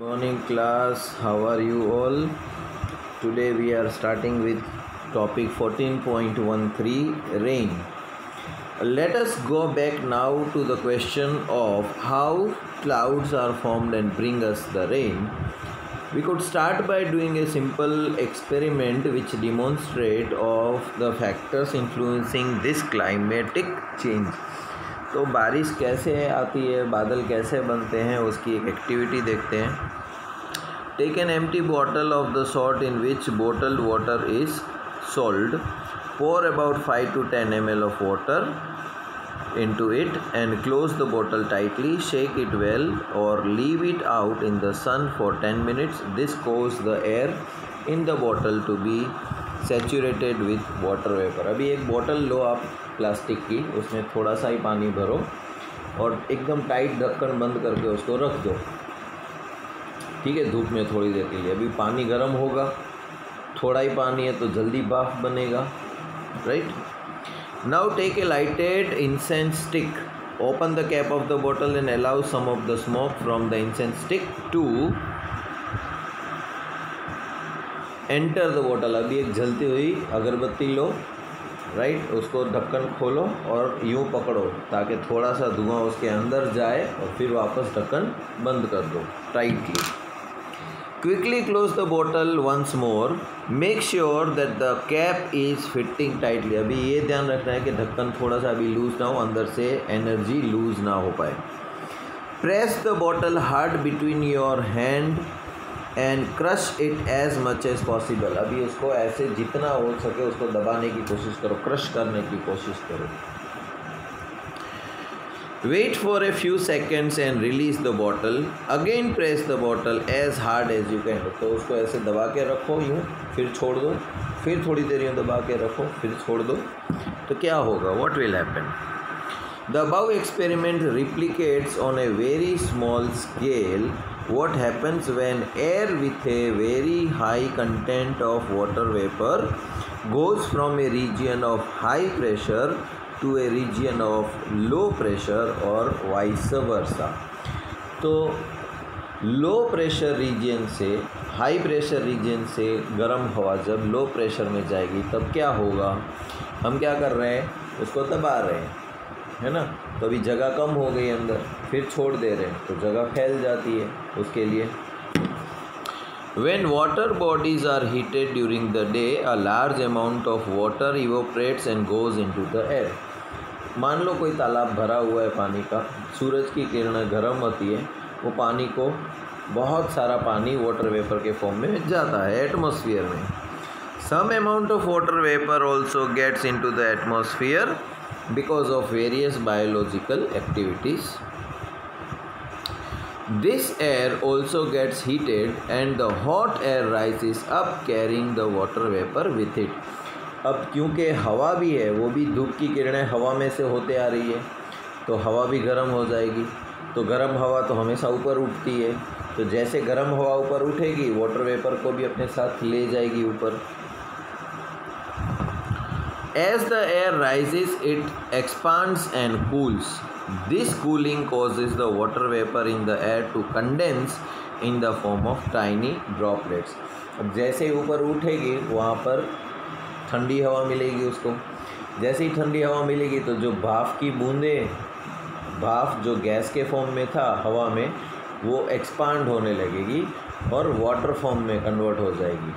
Morning class, how are you all? Today we are starting with topic 14.13 rain. Let us go back now to the question of how clouds are formed and bring us the rain. We could start by doing a simple experiment which demonstrate of the factors influencing this climatic change. तो बारिश कैसे आती है, बादल कैसे बनते हैं, उसकी एक एक्टिविटी देखते हैं. Take an empty bottle of the sort in which bottled water is sold. Pour about 5 to 10 ml of water into it and close the bottle tightly. Shake it well or leave it out in the sun for 10 minutes. This causes the air in the bottle to be saturated with water vapour. अभी एक bottle लो आप plastic की, उसमें थोड़ा सा ही पानी भरो और एकदम टाइट ढक्कन बंद करके उसको रख दो. ठीक है, धूप में थोड़ी देर के लिए. अभी पानी गर्म होगा, थोड़ा ही पानी है तो जल्दी भाप बनेगा, right. Now take a lighted incense stick. Open the cap off the bottle and allow some of the smoke from the incense stick to enter the bottle. अभी एक जलती हुई अगरबत्ती लो, राइट. उसको ढक्कन खोलो और यूँ पकड़ो ताकि थोड़ा सा धुआं उसके अंदर जाए और फिर वापस ढक्कन बंद कर दो tightly. Quickly close the bottle once more. Make sure that the cap is fitting tightly. अभी ये ध्यान रखना है कि ढक्कन थोड़ा सा अभी लूज ना हो, अंदर से एनर्जी लूज ना हो पाए. Press the bottle hard between your hand and crush it as much as possible. अभी उसको ऐसे जितना हो सके उसको दबाने की कोशिश करो, क्रश करने की कोशिश करो. Wait for a few seconds and release the bottle. Again press the bottle as hard as you can. तो उसको ऐसे दबा के रखो यूँ, फिर छोड़ दो, फिर थोड़ी देर यूँ दबा के रखो, फिर छोड़ दो. तो क्या होगा, what will happen? The above experiment replicates on a very small scale what happens when air with a very high content of water vapor goes from a region of high pressure to a region of low pressure or vice versa. तो low pressure region से high pressure region से गर्म हवा जब low pressure में जाएगी तब क्या होगा? हम क्या कर रहे हैं, उसको दबा रहे हैं, है ना. तो अभी जगह कम हो गई अंदर, फिर छोड़ दे रहे हैं तो जगह फैल जाती है. उसके लिए When water bodies are heated during the day, a large amount of water evaporates and goes into the air. मान लो कोई तालाब भरा हुआ है पानी का, सूरज की किरणें गर्म होती है, वो पानी को बहुत सारा पानी वाटर वेपर के फॉर्म में जाता है एटमॉस्फेयर में. Some amount of water vapor also gets into the atmosphere because of various biological activities. This air also gets heated and the hot air rises up carrying the water vapor with it. अब क्योंकि हवा भी है, वो भी धूप की किरणें हवा में से होते आ रही है, तो हवा भी गर्म हो जाएगी. तो गर्म हवा तो हमेशा ऊपर उठती है, तो जैसे गर्म हवा ऊपर उठेगी वाटर वेपर को भी अपने साथ ले जाएगी ऊपर. As the air rises, it expands and cools. This cooling causes the water vapor in the air to condense in the form of tiny droplets. अब जैसे ही ऊपर उठेगी वहाँ पर ठंडी हवा मिलेगी उसको. जैसे ही ठंडी हवा मिलेगी तो जो भाप की बूंदें, भाप जो गैस के फॉर्म में था हवा में, वो एक्सपांड होने लगेगी और वाटर फॉर्म में कन्वर्ट हो जाएगी.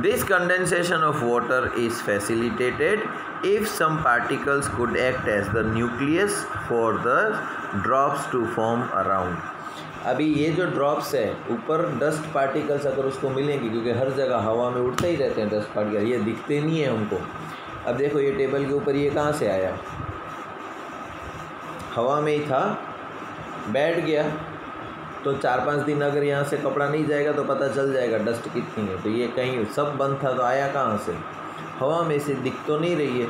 This condensation of water is facilitated if some particles could act as the nucleus for the drops to form around. अभी ये जो ड्रॉप्स है ऊपर डस्ट पार्टिकल्स अगर उसको मिलेंगे, क्योंकि हर जगह हवा में उड़ते ही रहते हैं डस्ट पार्टिकल, ये दिखते नहीं है हमको. अब देखो ये टेबल के ऊपर ये कहाँ से आया, हवा में ही था, बैठ गया. तो 4-5 दिन अगर यहाँ से कपड़ा नहीं जाएगा तो पता चल जाएगा डस्ट कितनी है. तो ये कहीं सब बंद था तो आया कहाँ से, हवा में से. दिख तो नहीं रही है,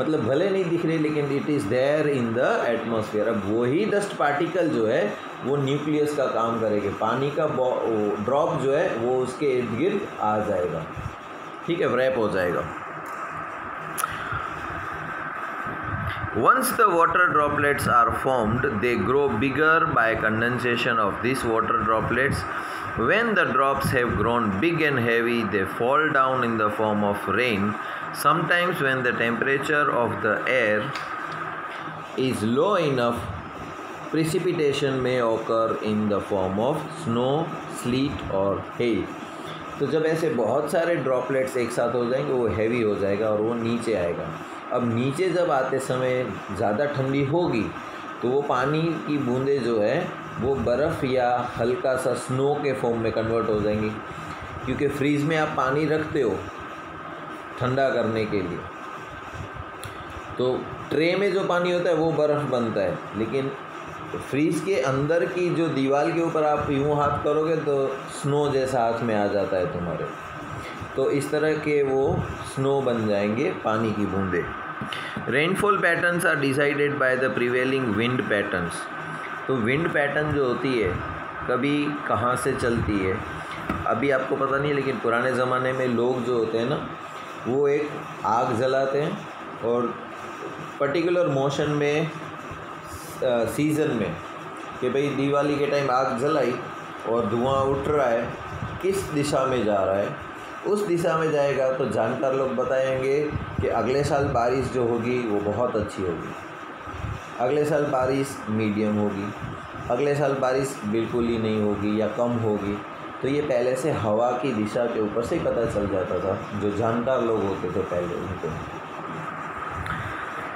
मतलब भले नहीं दिख रही लेकिन it is there in the atmosphere. अब वही डस्ट पार्टिकल जो है वो न्यूक्लियस का काम करेंगे, पानी का ड्रॉप जो है वो उसके इर्द गिर्द आ जाएगा, ठीक है, रैप हो जाएगा. Once the water droplets are formed, they grow bigger by condensation of these water droplets. When the drops have grown big and heavy, they fall down in the form of rain. Sometimes when the temperature of the air is low enough, precipitation may occur in the form of snow, sleet or hail. तो जब ऐसे बहुत सारे droplets एक साथ हो जाएंगे वो हैवी हो जाएगा और वो नीचे आएगा। अब नीचे जब आते समय ज़्यादा ठंडी होगी तो वो पानी की बूंदें जो है वो बर्फ़ या हल्का सा स्नो के फॉर्म में कन्वर्ट हो जाएंगी, क्योंकि फ्रीज़ में आप पानी रखते हो ठंडा करने के लिए, तो ट्रे में जो पानी होता है वो बर्फ़ बनता है, लेकिन फ्रीज़ के अंदर की जो दीवार के ऊपर आप यूँ हाथ करोगे तो स्नो जैसा हाथ में आ जाता है तुम्हारे। तो इस तरह के वो स्नो बन जाएंगे पानी की बूंदें। Rainfall patterns are decided by the prevailing wind patterns. तो विंड पैटर्न जो होती है कभी कहाँ से चलती है अभी आपको पता नहीं है, लेकिन पुराने ज़माने में लोग जो होते हैं ना वो एक आग जलाते हैं और पर्टिकुलर मोशन में सीज़न में कि भाई दिवाली के टाइम आग जलाई और धुआं उठ रहा है, किस दिशा में जा रहा है, उस दिशा में जाएगा तो जानकार लोग बताएंगे कि अगले साल बारिश जो होगी वो बहुत अच्छी होगी, अगले साल बारिश मीडियम होगी, अगले साल बारिश बिल्कुल ही नहीं होगी या कम होगी। तो ये पहले से हवा की दिशा के ऊपर से ही पता चल जाता था, जो जानकार लोग होते थे पहले उनको।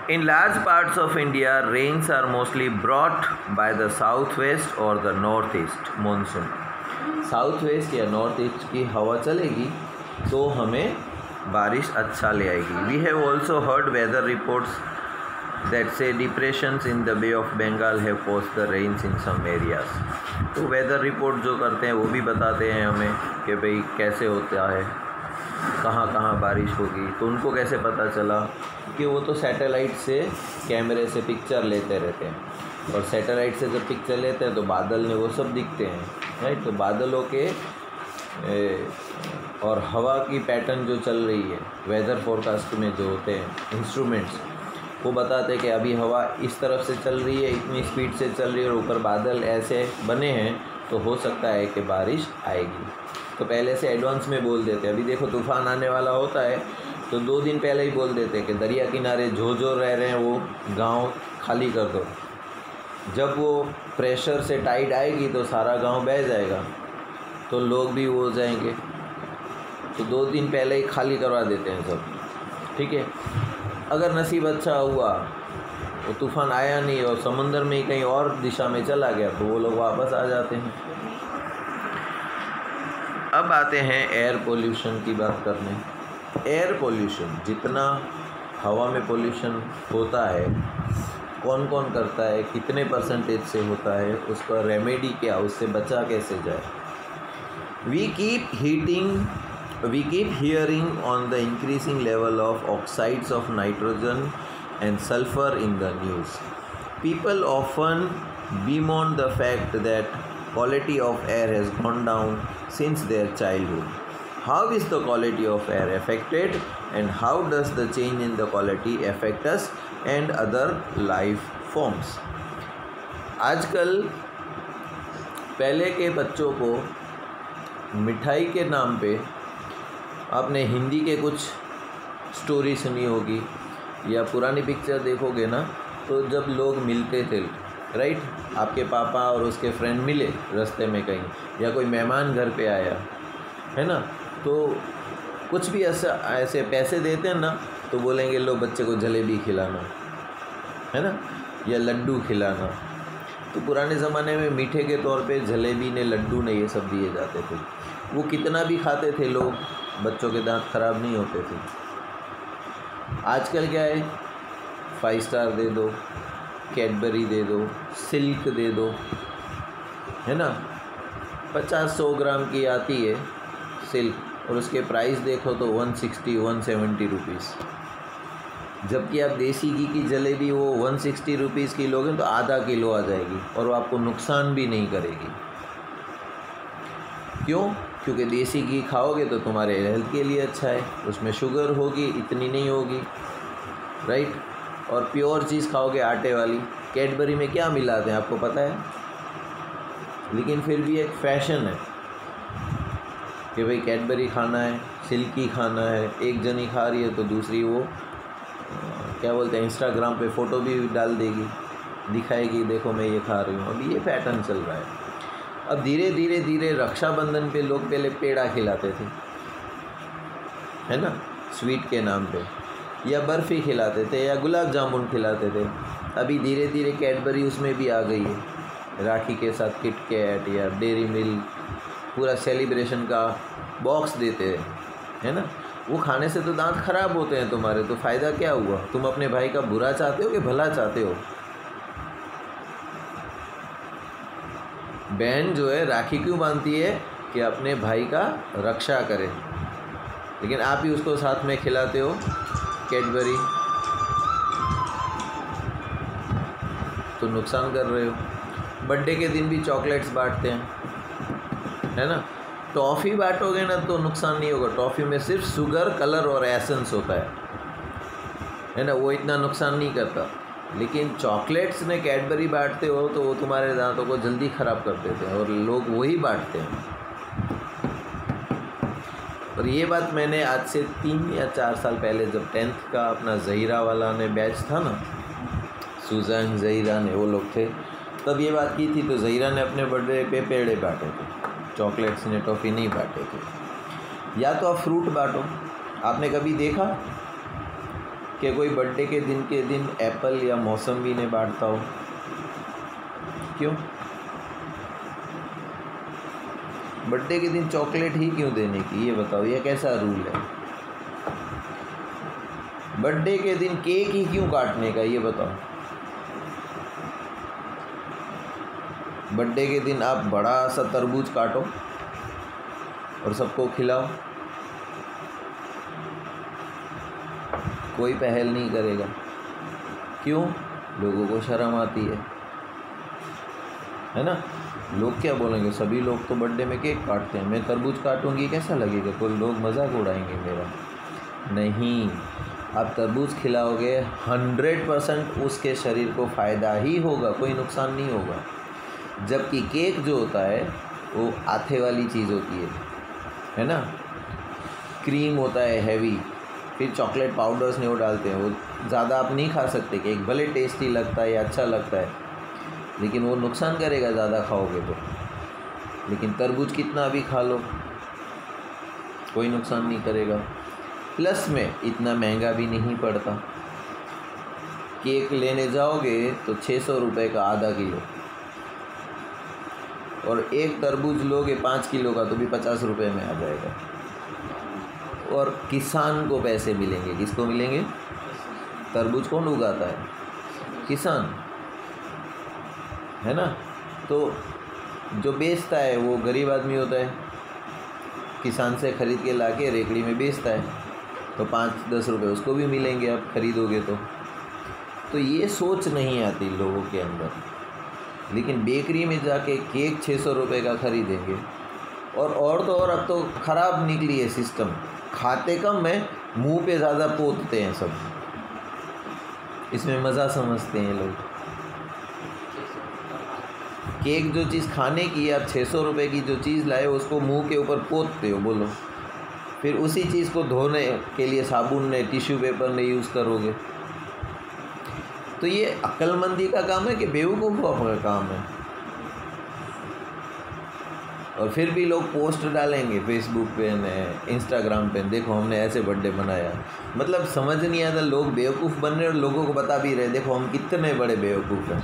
In large parts of India, rains are mostly brought by the southwest or the northeast monsoon. South-waste या नॉर्थ ईस्ट की हवा चलेगी तो हमें बारिश अच्छा ले आएगी। We have also heard weather reports that say depressions in the Bay of Bengal have caused the rains in some areas. तो वेदर रिपोर्ट जो करते हैं वो भी बताते हैं हमें कि भाई कैसे होता है, कहाँ कहाँ बारिश होगी। तो उनको कैसे पता चला कि वो तो सैटेलाइट से कैमरे से पिक्चर लेते रहते हैं, और सैटेलाइट से जब पिक्चर लेते हैं तो बादल ने वो सब दिखते हैं, राइट। तो बादलों के और हवा की पैटर्न जो चल रही है वेदर फोरकास्ट में जो होते हैं इंस्ट्रूमेंट्स, वो बताते हैं कि अभी हवा इस तरफ से चल रही है, इतनी स्पीड से चल रही है और ऊपर बादल ऐसे बने हैं, तो हो सकता है कि बारिश आएगी। तो पहले से एडवांस में बोल देते हैं। अभी देखो तूफ़ान आने वाला होता है तो 2 दिन पहले ही बोल देते हैं कि दरिया किनारे जो रह रहे हैं वो गांव खाली कर दो। जब वो प्रेशर से टाइड आएगी तो सारा गांव बह जाएगा, तो लोग भी वो हो जाएंगे, तो 2 दिन पहले ही खाली करवा देते हैं सब, ठीक है। अगर नसीब अच्छा हुआ वो तूफ़ान आया नहीं और समंदर में ही कहीं और दिशा में चला गया तो वो लोग वापस आ जाते हैं। अब आते हैं एयर पोल्यूशन की बात करने। एयर पोल्यूशन, जितना हवा में पोल्यूशन होता है, कौन कौन करता है, कितने परसेंटेज से होता है, उसका रेमेडी क्या, उससे बचा कैसे जाए। We keep hearing on the increasing level of oxides of nitrogen and sulfur in the news. People often bemoan the fact that quality of air has gone down since their childhood. How is the quality of air affected, and how does the change in the quality affect us and other life forms? आजकल पहले के बच्चों को मिठाई के नाम पे आपने हिंदी के कुछ स्टोरी सुनी होगी या पुरानी पिक्चर देखोगे ना, तो जब लोग मिलते थे, राइट, आपके पापा और उसके फ्रेंड मिले रास्ते में कहीं, या कोई मेहमान घर पे आया है ना, तो कुछ भी ऐसे पैसे देते हैं ना तो बोलेंगे लो बच्चे को जलेबी खिलाना, है ना, या लड्डू खिलाना। तो पुराने ज़माने में मीठे के तौर पे जलेबी ने, लड्डू ने, ये सब दिए जाते थे। वो कितना भी खाते थे लोग, बच्चों के दांत खराब नहीं होते थे। आजकल क्या है, 5 स्टार दे दो, कैडबरी दे दो, सिल्क दे दो, है ना, 50-100 ग्राम की आती है सिल्क, और उसके प्राइस देखो तो 160-170 रुपीज़। जबकि आप देसी घी की जलेबी वो 160 रुपीज़ की लोगे तो आधा किलो आ जाएगी और वो आपको नुकसान भी नहीं करेगी। क्यों? क्योंकि देसी घी खाओगे तो तुम्हारे हेल्थ के लिए अच्छा है, उसमें शुगर होगी, इतनी नहीं होगी, राइट। और प्योर चीज़ खाओगे आटे वाली। कैडबरी में क्या मिलाते हैं आपको पता है, लेकिन फिर भी एक फ़ैशन है कि भाई कैडबरी खाना है, सिल्की खाना है। एक जनी खा रही है तो दूसरी वो क्या बोलते हैं, इंस्टाग्राम पे फ़ोटो भी डाल देगी, दिखाएगी देखो मैं ये खा रही हूँ। अभी ये पैटर्न चल रहा है। अब धीरे धीरे धीरे रक्षाबंधन पे लोग पहले पेड़ा खिलाते थे, है ना, स्वीट के नाम पे, या बर्फ़ी खिलाते थे, या गुलाब जामुन खिलाते थे। अभी धीरे धीरे कैडबरी उसमें भी आ गई है, राखी के साथ किट कैट या डेयरी मिल्क, पूरा सेलिब्रेशन का बॉक्स देते हैं, है ना। वो खाने से तो दांत खराब होते हैं तुम्हारे, तो फ़ायदा क्या हुआ? तुम अपने भाई का बुरा चाहते हो कि भला चाहते हो? बहन जो है राखी क्यों बांधती है? कि अपने भाई का रक्षा करे, लेकिन आप ही उसको साथ में खिलाते हो कैडबरी, तो नुकसान कर रहे हो। बर्थडे के दिन भी चॉकलेट्स बांटते हैं, है ना। टॉफ़ी बांटोगे ना तो नुकसान नहीं होगा, टॉफ़ी में सिर्फ शुगर, कलर और एसेंस होता है ना, वो इतना नुकसान नहीं करता। लेकिन चॉकलेट्स में कैडबरी बांटते हो तो वो तुम्हारे दांतों को जल्दी ख़राब कर देते हैं, और लोग वही बांटते हैं। और ये बात मैंने आज से 3 या 4 साल पहले, जब 10th का अपना ज़हीरा वाला ने बैच था ना, सुजान ज़हीरा ने, वो लोग थे, तब ये बात की थी। तो ज़हीरा ने अपने बर्थडे पे पेड़े बांटे थे, चॉकलेट्स ने टॉफ़ी नहीं बांटे थे। या तो आप फ्रूट बांटो। आपने कभी देखा कि कोई बर्थडे के दिन एप्पल या मौसम्बी ने बांटता हो? क्यों? बर्थडे के दिन चॉकलेट ही क्यों देने की, ये बताओ, ये कैसा रूल है? बर्थडे के दिन केक ही क्यों काटने का, ये बताओ। बर्थडे के दिन आप बड़ा सा तरबूज काटो और सबको खिलाओ, कोई पहल नहीं करेगा। क्यों? लोगों को शर्म आती है ना। लोग क्या बोलेंगे, सभी लोग तो बर्थडे में केक काटते हैं, मैं तरबूज काटूंगी कैसा लगेगा, कोई लोग मजाक उड़ाएंगे मेरा। नहीं, आप तरबूज खिलाओगे 100% उसके शरीर को फ़ायदा ही होगा, कोई नुकसान नहीं होगा। जबकि केक जो होता है वो आथे वाली चीज़ होती है ना, क्रीम होता है हैवी, फिर चॉकलेट पाउडर्स ने वो डालते हैं, वो ज़्यादा आप नहीं खा सकते। केक भले टेस्टी लगता है या अच्छा लगता है, लेकिन वो नुकसान करेगा ज़्यादा खाओगे तो। लेकिन तरबूज कितना भी खा लो, कोई नुकसान नहीं करेगा। प्लस में इतना महंगा भी नहीं पड़ता। केक लेने जाओगे तो 600 रुपये का आधा किलो, और एक तरबूज लोगे 5 किलो का तो भी 50 रुपये में आ जाएगा। और किसान को पैसे मिलेंगे। किसको मिलेंगे? तरबूज कौन उगाता है? किसान, है ना। तो जो बेचता है वो गरीब आदमी होता है, किसान से ख़रीद के लाके रेकड़ी में बेचता है, तो 5-10 रुपये उसको भी मिलेंगे आप खरीदोगे तो ये सोच नहीं आती लोगों के अंदर। लेकिन बेकरी में जाके केक 600 रुपये का ख़रीदेंगे। और तो और अब तो ख़राब निकली है सिस्टम, खाते कम है, मुंह पे ज़्यादा पोतते हैं सब, इसमें मज़ा समझते हैं लोग। केक जो चीज़ खाने की, आप 600 रुपये की जो चीज़ लाए उसको मुंह के ऊपर पोतते हो, बोलो। फिर उसी चीज़ को धोने के लिए साबुन ने, टिश्यू पेपर ने यूज़ करोगे। तो ये अक्लमंदी का काम है कि बेवकूफ़ों का काम है? और फिर भी लोग पोस्ट डालेंगे फेसबुक पे ने, इंस्टाग्राम पे, देखो हमने ऐसे बर्थडे मनाया। मतलब समझ नहीं आता, लोग बेवकूफ़ बन रहे और लोगों को बता भी रहे, देखो हम कितने बड़े बेवकूफ़ हैं।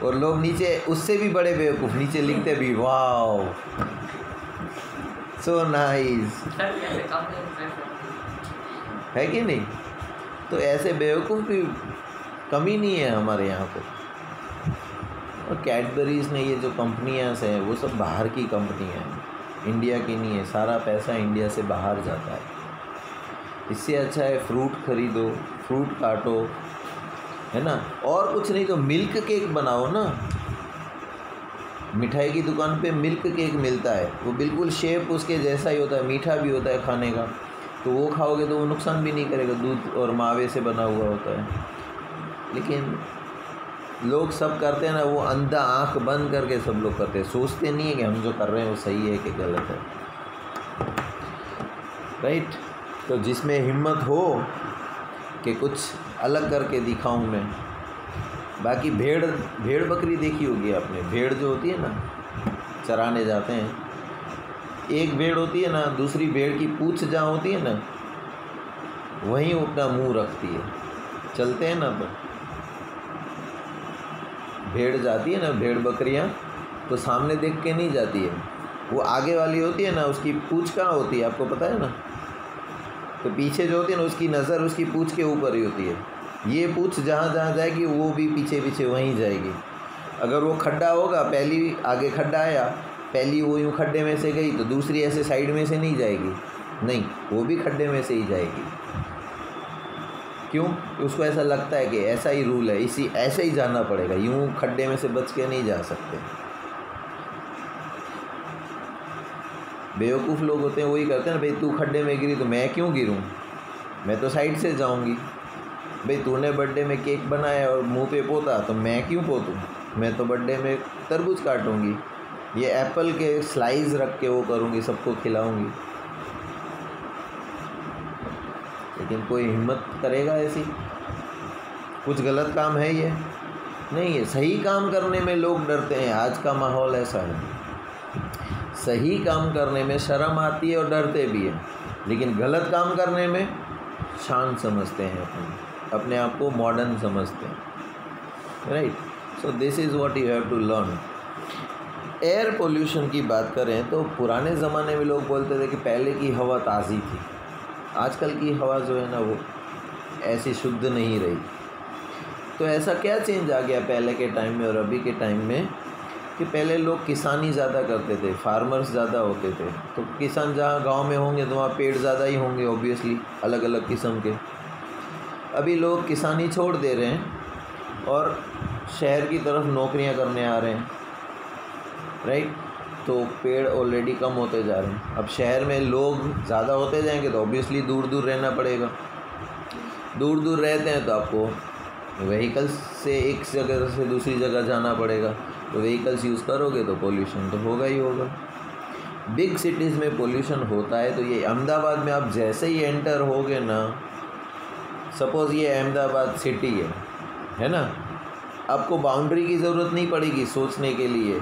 और लोग नीचे उससे भी बड़े बेवकूफ़ नीचे लिखते भी, वाओ सो नाइस, है कि नहीं? तो ऐसे बेवकूफ़ की कमी नहीं है हमारे यहाँ पे। और कैडबरीज़ ने ये जो कंपनियाँ हैं वो सब बाहर की कंपनियाँ हैं, इंडिया की नहीं है। सारा पैसा इंडिया से बाहर जाता है। इससे अच्छा है फ्रूट खरीदो, फ्रूट काटो, है ना। और कुछ नहीं तो मिल्क केक बनाओ ना। मिठाई की दुकान पे मिल्क केक मिलता है, वो बिल्कुल शेप उसके जैसा ही होता है, मीठा भी होता है खाने का, तो वो खाओगे तो वो नुकसान भी नहीं करेगा, दूध और मावे से बना हुआ होता है। लेकिन लोग सब करते हैं ना, वो अंधा आंख बंद करके सब लोग करते हैं, सोचते नहीं है कि हम जो कर रहे हैं वो सही है कि गलत है, राइट। तो जिसमें हिम्मत हो कि कुछ अलग करके दिखाऊं मैं। बाकी भेड़ बकरी देखी होगी आपने, भेड़ जो होती है ना, चराने जाते हैं, एक भेड़ होती है ना, दूसरी भेड़ की पूंछ जहाँ होती है ना, वहीं वो अपना मुंह रखती है, चलते हैं ना। तो भेड़ जाती है ना, भेड़ बकरियाँ तो सामने देख के नहीं जाती है, वो आगे वाली होती है ना, उसकी पूंछ कहाँ होती है आपको पता है ना, तो पीछे जो होती है ना, उसकी नज़र उसकी पूंछ के ऊपर ही होती है। ये पूंछ जहाँ जहाँ जाएगी वो भी पीछे पीछे वहीं जाएगी। अगर वो खड्डा होगा, पहली आगे खड्डा आया, पहली वो यूँ खड्डे में से गई तो दूसरी ऐसे साइड में से नहीं जाएगी, नहीं, वो भी खड्डे में से ही जाएगी। क्यों? उसको ऐसा लगता है कि ऐसा ही रूल है, इसी ऐसे ही जाना पड़ेगा, यूँ खड्डे में से बच के नहीं जा सकते। बेवकूफ़ लोग होते हैं वही करते हैं ना, भाई तू खड्डे में गिरी तो मैं क्यों गिरूं, मैं तो साइड से जाऊंगी। भाई तूने बर्थडे में केक बनाया और मुंह पे पोता तो मैं क्यों पोतूं, मैं तो बर्थडे में तरबूज काटूंगी, ये एप्पल के स्लाइस रख के वो करूंगी, सबको खिलाऊंगी। लेकिन कोई हिम्मत करेगा ऐसी? कुछ गलत काम है ये? नहीं है। सही काम करने में लोग डरते हैं, आज का माहौल ऐसा है। सही काम करने में शर्म आती है और डरते भी हैं, लेकिन गलत काम करने में शान समझते हैं, अपने आप को मॉडर्न समझते हैं, right. So this is what you have to learn. Air pollution की बात करें तो पुराने ज़माने में लोग बोलते थे कि पहले की हवा ताज़ी थी, आजकल की हवा जो है ना वो ऐसी शुद्ध नहीं रही। तो ऐसा क्या चेंज आ गया पहले के टाइम में और अभी के टाइम में, कि पहले लोग किसानी ज़्यादा करते थे, फार्मर्स ज़्यादा होते थे, तो किसान जहाँ गांव में होंगे तो वहाँ पेड़ ज़्यादा ही होंगे ऑब्वियसली, अलग अलग किस्म के। अभी लोग किसानी छोड़ दे रहे हैं और शहर की तरफ नौकरियाँ करने आ रहे हैं, राइट। तो पेड़ ऑलरेडी कम होते जा रहे हैं। अब शहर में लोग ज़्यादा होते जाएंगे तो ऑब्वियसली दूर दूर रहना पड़ेगा, दूर दूर रहते हैं तो आपको व्हीकल्स से एक जगह से दूसरी जगह जाना पड़ेगा, तो व्हीकल्स यूज़ करोगे तो पोल्यूशन तो होगा ही होगा। बिग सिटीज़ में पोल्यूशन होता है, तो ये अहमदाबाद में आप जैसे ही एंटर होगे ना, सपोज़ ये अहमदाबाद सिटी है ना, आपको बाउंड्री की ज़रूरत नहीं पड़ेगी सोचने के लिए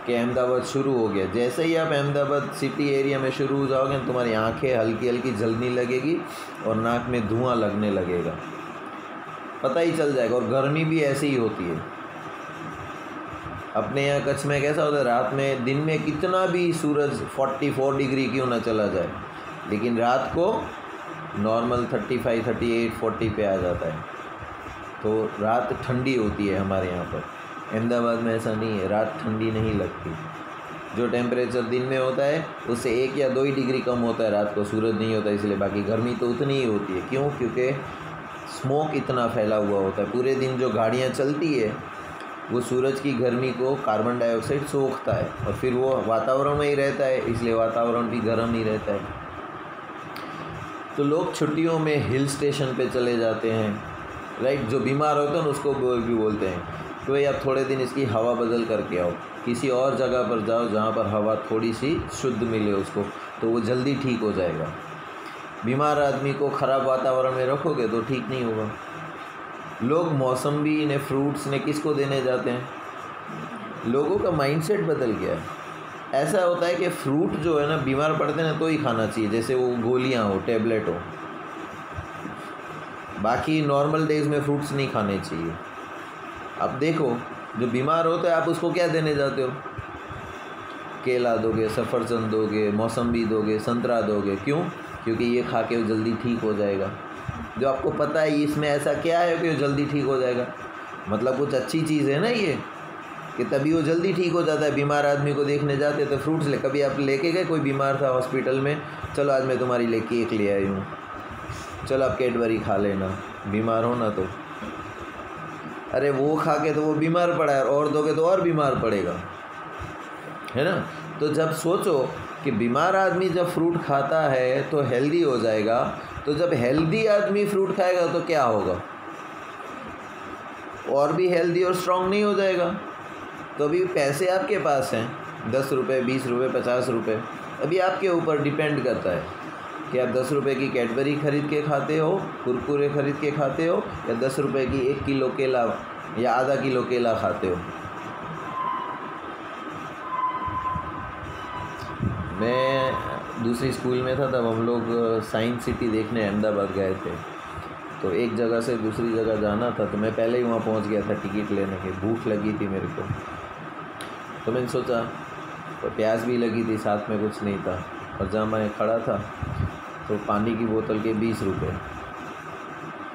कि अहमदाबाद शुरू हो गया। जैसे ही आप अहमदाबाद सिटी एरिया में शुरू हो जाओगे, तुम्हारी आंखें हल्की हल्की जलने लगेगी और नाक में धुआं लगने लगेगा, पता ही चल जाएगा। और गर्मी भी ऐसी ही होती है। अपने यहाँ कच्छ में कैसा होता है, रात में, दिन में कितना भी सूरज 44 डिग्री क्यों ना चला जाए, लेकिन रात को नॉर्मल 35, 38, 40 पे आ जाता है, तो रात ठंडी होती है हमारे यहाँ पर। अहमदाबाद में ऐसा नहीं है, रात ठंडी नहीं लगती। जो टेम्परेचर दिन में होता है उससे 1 या 2 ही डिग्री कम होता है रात को, सूरज नहीं होता इसलिए, बाकी गर्मी तो उतनी ही होती है। क्यों? क्योंकि स्मोक इतना फैला हुआ होता है। पूरे दिन जो गाड़ियाँ चलती है वो सूरज की गर्मी को कार्बन डाइऑक्साइड सोखता है और फिर वो वातावरण में ही रहता है, इसलिए वातावरण भी गर्म ही रहता है। तो लोग छुट्टियों में हिल स्टेशन पे चले जाते हैं, राइट। जो बीमार होते हैं उसको भी बोलते हैं तो भाई आप थोड़े दिन इसकी हवा बदल करके आओ, किसी और जगह पर जाओ जहाँ पर हवा थोड़ी सी शुद्ध मिले उसको, तो वो जल्दी ठीक हो जाएगा। बीमार आदमी को ख़राब वातावरण में रखोगे तो ठीक नहीं होगा। लोग मौसम्बी ने, फ्रूट्स ने किसको देने जाते हैं? लोगों का माइंडसेट बदल गया है। ऐसा होता है कि फ्रूट जो है ना, बीमार पड़ते हैं तो ही खाना चाहिए, जैसे वो गोलियां हो, टैबलेट हो। बाकी नॉर्मल डेज़ में फ्रूट्स नहीं खाने चाहिए। अब देखो, जो बीमार होता है आप उसको क्या देने जाते हो? केला दोगे, सफ़रचंद दोगे, मौसम्बी दोगे, संतरा दोगे। क्यों? क्योंकि ये खा के वो जल्दी ठीक हो जाएगा। जो आपको पता है इसमें ऐसा क्या है कि वो जल्दी ठीक हो जाएगा, मतलब कुछ अच्छी चीज़ है ना ये, कि तभी वो जल्दी ठीक हो जाता है। बीमार आदमी को देखने जाते तो फ्रूट्स ले, कभी आप लेके गए, कोई बीमार था हॉस्पिटल में, चलो आज मैं तुम्हारी लिए केक ले आई हूँ, चलो आप कैडबरी खा लेना, बीमार हो ना तो। अरे वो खा के तो वो बीमार पड़ा है, और दोगे तो और बीमार पड़ेगा, है ना। तो जब सोचो कि बीमार आदमी जब फ्रूट खाता है तो हेल्दी हो जाएगा, तो जब हेल्दी आदमी फ्रूट खाएगा तो क्या होगा, और भी हेल्दी और स्ट्रॉन्ग नहीं हो जाएगा। तो अभी पैसे आपके पास हैं, 10 रुपये, 20 रुपये, 50 रुपये, अभी आपके ऊपर डिपेंड करता है कि आप 10 रुपये की कैडबरी ख़रीद के खाते हो, कुरकुरे ख़रीद के खाते हो, या 10 रुपये की 1 किलो केला या आधा किलो केला खाते हो। मैं दूसरी स्कूल में था तब हम लोग साइंस सिटी देखने अहमदाबाद गए थे। तो एक जगह से दूसरी जगह जाना था, तो मैं पहले ही वहाँ पहुँच गया था टिकट लेने के। भूख लगी थी मेरे को, तो मैंने सोचा, तो प्यास भी लगी थी, साथ में कुछ नहीं था, और जहाँ मैं खड़ा था तो पानी की बोतल के 20 रुपये,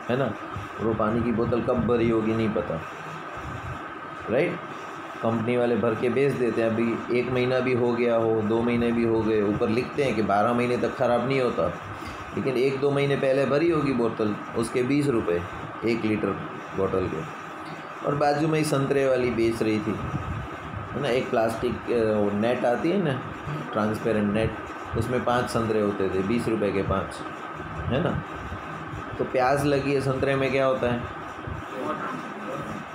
है ना। और वो पानी की बोतल कब भरी होगी नहीं पता, राइट। कंपनी वाले भर के बेच देते हैं। अभी 1 महीना भी हो गया हो, 2 महीने भी हो गए, ऊपर लिखते हैं कि 12 महीने तक ख़राब नहीं होता, लेकिन 1-2 महीने पहले भरी होगी बोतल, उसके 20 रुपये 1 लीटर बोतल के। और बाजू में ही संतरे वाली बेच रही थी, है ना। एक प्लास्टिक नेट आती है ना, ट्रांसपेरेंट नेट, उसमें 5 संतरे होते थे, 20 रुपये के 5, है ना। तो प्याज लगी है, संतरे में क्या होता है,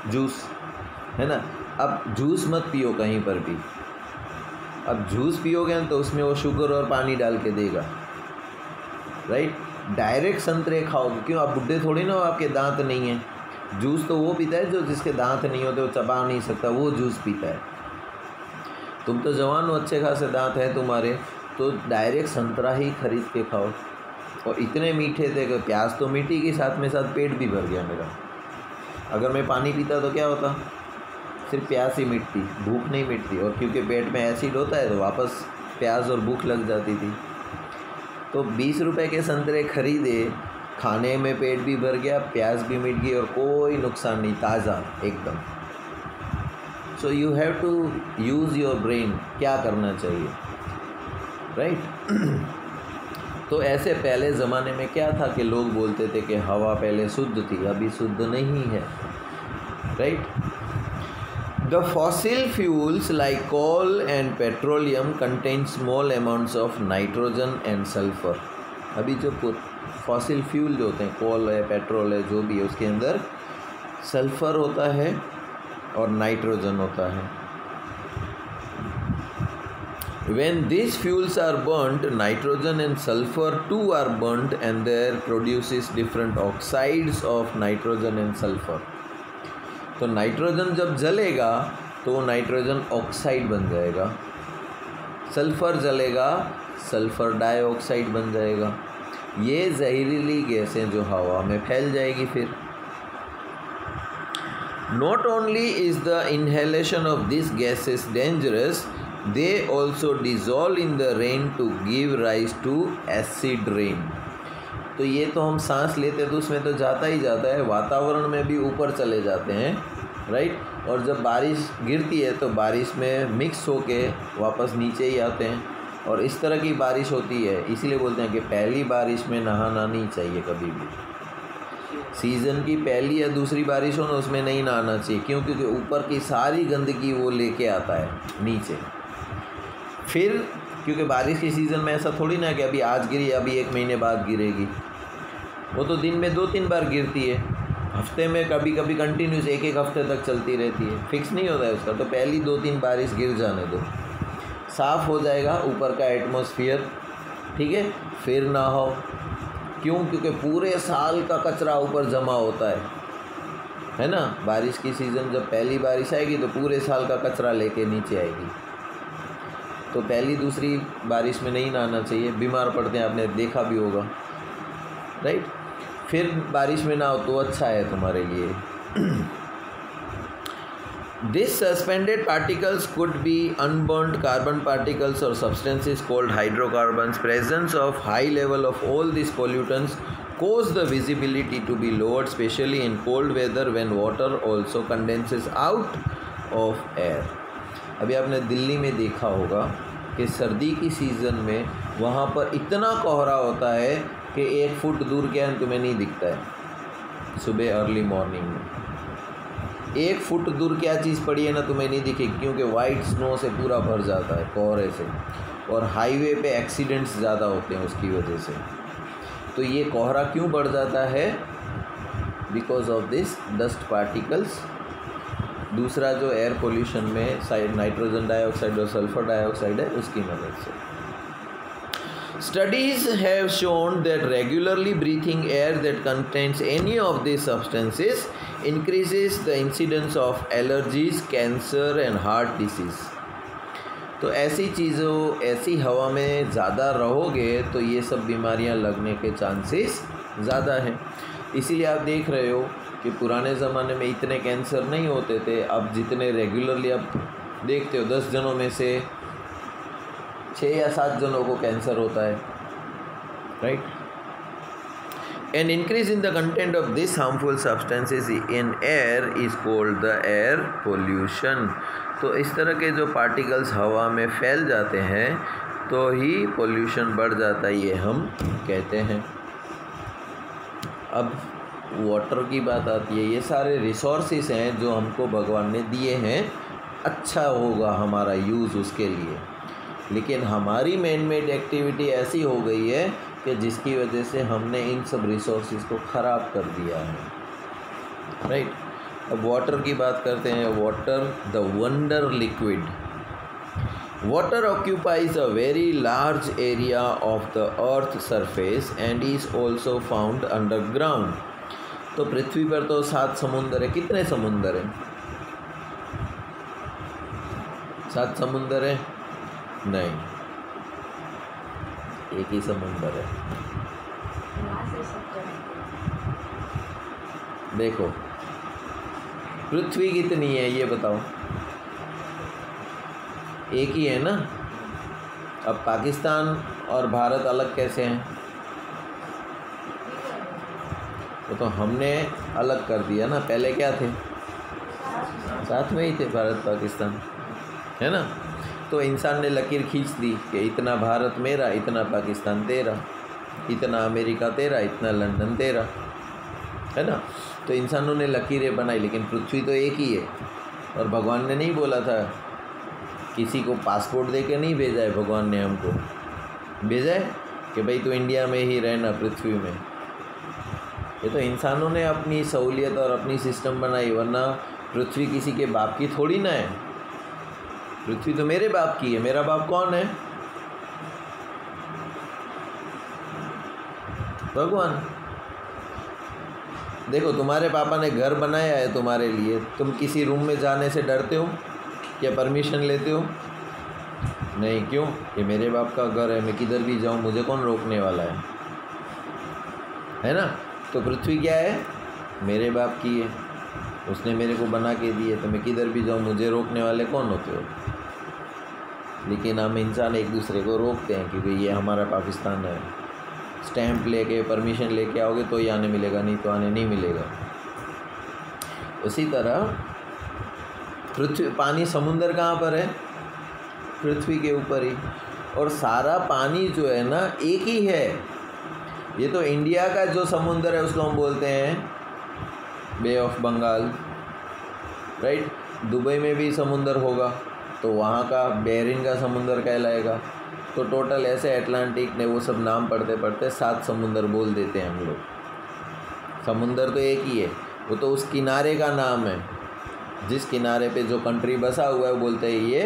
जूस, है ना। अब जूस मत पियो कहीं पर भी। अब जूस पियोगे ना तो उसमें वो शुगर और पानी डाल के देगा, राइट। डायरेक्ट संतरे खाओगे, क्यों, आप बुढ़े थोड़ी ना हो, आपके दांत नहीं हैं। जूस तो वो पीता है जो जिसके दांत नहीं होते, वो चबा नहीं सकता, वो जूस पीता है। तुम तो जवान हो, अच्छे खासे दांत हैं तुम्हारे, तो डायरेक्ट संतरा ही खरीद के खाओ। और इतने मीठे थे कि प्याज तो मीठी की साथ में साथ पेट भी भर गया मेरा। अगर मैं पानी पीता तो क्या होता, सिर्फ प्यास ही मिटती, भूख नहीं मिटती। और क्योंकि पेट में एसिड होता है तो वापस प्याज और भूख लग जाती थी। तो 20 रुपये के संतरे खरीदे, खाने में पेट भी भर गया, प्याज भी मिट गई और कोई नुकसान नहीं, ताज़ा एकदम। So you have to use your brain, क्या करना चाहिए, राइट। तो ऐसे पहले ज़माने में क्या था कि लोग बोलते थे कि हवा पहले शुद्ध थी, अभी शुद्ध नहीं है, right. The fossil fuels like coal and petroleum contain small amounts of nitrogen and sulfur। अभी जो फॉसिल फ्यूल जो होते हैं, कोल है, पेट्रोल है, जो भी है, उसके अंदर सल्फ़र होता है और नाइट्रोजन होता है। When these fuels are burnt, nitrogen and sulfur too are burnt and there produces different oxides of nitrogen and sulfur। तो नाइट्रोजन जब जलेगा तो वो नाइट्रोजन ऑक्साइड बन जाएगा, सल्फ़र जलेगा सल्फ़र डाइऑक्साइड बन जाएगा। ये जहरीली गैसें जो हवा में फैल जाएगी फिर। Not only is the inhalation of this gases dangerous, they also dissolve in the rain to give rise to acid rain. तो ये तो हम सांस लेते तो उसमें तो जाता ही जाता है, वातावरण में भी ऊपर चले जाते हैं, राइट। और जब बारिश गिरती है तो बारिश में मिक्स होके वापस नीचे ही आते हैं, और इस तरह की बारिश होती है। इसीलिए बोलते हैं कि पहली बारिश में नहाना नहीं चाहिए कभी भी। सीज़न की पहली या दूसरी बारिश हो ना, उसमें नहीं नहाना चाहिए। क्यों, क्योंकि ऊपर की सारी गंदगी वो लेके आता है नीचे। फिर क्योंकि बारिश के सीज़न में ऐसा थोड़ी ना कि अभी आज गिरी, अभी 1 महीने बाद गिरेगी। वो तो दिन में 2-3 बार गिरती है, हफ्ते में कभी कभी कंटिन्यूस 1-1 हफ्ते तक चलती रहती है, फिक्स नहीं होता है उसका। तो पहली 2-3 बारिश गिर जाने दो, साफ़ हो जाएगा ऊपर का एटमॉस्फेयर, ठीक है, फिर नहाओ। क्यों, क्योंकि पूरे साल का कचरा ऊपर जमा होता है ना। बारिश की सीज़न जब पहली बारिश आएगी तो पूरे साल का कचरा लेके नीचे आएगी। तो पहली दूसरी बारिश में नहीं नहाना चाहिए, बीमार पड़ते हैं, आपने देखा भी होगा, राइट। फिर बारिश में नहाओ तो अच्छा है तुम्हारे लिए। These suspended particles could be unburnt carbon particles or substances called hydrocarbons. Presence of high level of all these pollutants cause the visibility to be lowered, especially in cold weather when water also condenses out of air। अभी आपने दिल्ली में देखा होगा कि सर्दी की season में वहाँ पर इतना कोहरा होता है कि 1 फुट दूर क्या तुम्हें नहीं दिखता है सुबह अर्ली मॉर्निंग में। 1 फुट दूर क्या चीज़ पड़ी है ना तुम्हें नहीं दिखेगी, क्योंकि वाइट स्नो से पूरा भर जाता है, कोहरे से, और हाईवे पे एक्सीडेंट्स ज़्यादा होते हैं उसकी वजह से। तो ये कोहरा क्यों बढ़ जाता है? Because of this dust particles. दूसरा जो एयर पोल्यूशन में साइड नाइट्रोजन डाइऑक्साइड और सल्फर डाइऑक्साइड है, उसकी मदद से। Studies have shown that regularly breathing air that contains any of these substances increases the incidence of allergies, cancer and heart disease. तो ऐसी चीज़ों, ऐसी हवा में ज़्यादा रहोगे तो ये सब बीमारियां लगने के चांसेस ज़्यादा हैं। इसीलिए आप देख रहे हो कि पुराने ज़माने में इतने कैंसर नहीं होते थे। अब जितने रेगुलरली आप देखते हो 10 जनों में से 6 या 7 जनों को कैंसर होता है, right. An increase in the content of this harmful substances in air is called the air pollution. तो इस तरह के जो पार्टिकल्स हवा में फैल जाते हैं तो ही पोल्यूशन बढ़ जाता है, ये हम कहते हैं। अब वाटर की बात आती है। ये सारे रिसोर्सेस हैं जो हमको भगवान ने दिए हैं, अच्छा होगा हमारा यूज़ उसके लिए, लेकिन हमारी मैन मेड एक्टिविटी ऐसी हो गई है कि जिसकी वजह से हमने इन सब रिसोर्सेज को ख़राब कर दिया है, राइट। अब वाटर की बात करते हैं। Water the wonder liquid. Water occupies a very large area of the earth surface and is also found underground. तो पृथ्वी पर तो 7 समुंदर है। कितने समुंदर हैं? 7 समुंदर है? नहीं, एक ही समुंदर है। देखो पृथ्वी कितनी है ये बताओ? एक ही है ना। अब पाकिस्तान और भारत अलग कैसे हैं? तो हमने अलग कर दिया ना। पहले क्या थे? साथ में ही थे भारत पाकिस्तान, है ना। तो इंसान ने लकीर खींच दी कि इतना भारत मेरा, इतना पाकिस्तान तेरा, इतना अमेरिका तेरा, इतना लंदन तेरा, है ना। तो इंसानों ने लकीरें बनाई, लेकिन पृथ्वी तो एक ही है। और भगवान ने नहीं बोला था, किसी को पासपोर्ट दे के नहीं भेजा है भगवान ने, हमको भेजा है कि भाई तू इंडिया में ही रहना, पृथ्वी में। ये तो इंसानों ने अपनी सहूलियत और अपनी सिस्टम बनाई, वरना पृथ्वी किसी के बाप की थोड़ी ना है। पृथ्वी तो मेरे बाप की है। मेरा बाप कौन है? भगवान। देखो तुम्हारे पापा ने घर बनाया है तुम्हारे लिए, तुम किसी रूम में जाने से डरते हो? क्या परमिशन लेते हो? नहीं। क्यों? ये मेरे बाप का घर है, मैं किधर भी जाऊँ मुझे कौन रोकने वाला है ना। तो पृथ्वी क्या है? मेरे बाप की है, उसने मेरे को बना के दी है, तो मैं किधर भी जाऊँ मुझे रोकने वाले कौन होते हो? लेकिन हम इंसान एक दूसरे को रोकते हैं क्योंकि ये हमारा पाकिस्तान है। स्टैंप लेके परमिशन लेके आओगे तो ही आने मिलेगा, नहीं तो आने नहीं मिलेगा। उसी तरह पृथ्वी, पानी, समुंदर कहाँ पर है? पृथ्वी के ऊपर ही। और सारा पानी जो है ना एक ही है। ये तो इंडिया का जो समुंदर है उसको हम बोलते हैं बे ऑफ बंगाल, राइट। दुबई में भी समुंदर होगा तो वहाँ का बहरीन का समुंदर कहलाएगा। तो टोटल ऐसे अटलांटिक ने वो सब नाम पढ़ते पढ़ते 7 समुंदर बोल देते हैं हम लोग। समुंदर तो एक ही है, वो तो उस किनारे का नाम है। जिस किनारे पे जो कंट्री बसा हुआ है वो बोलते हैं ये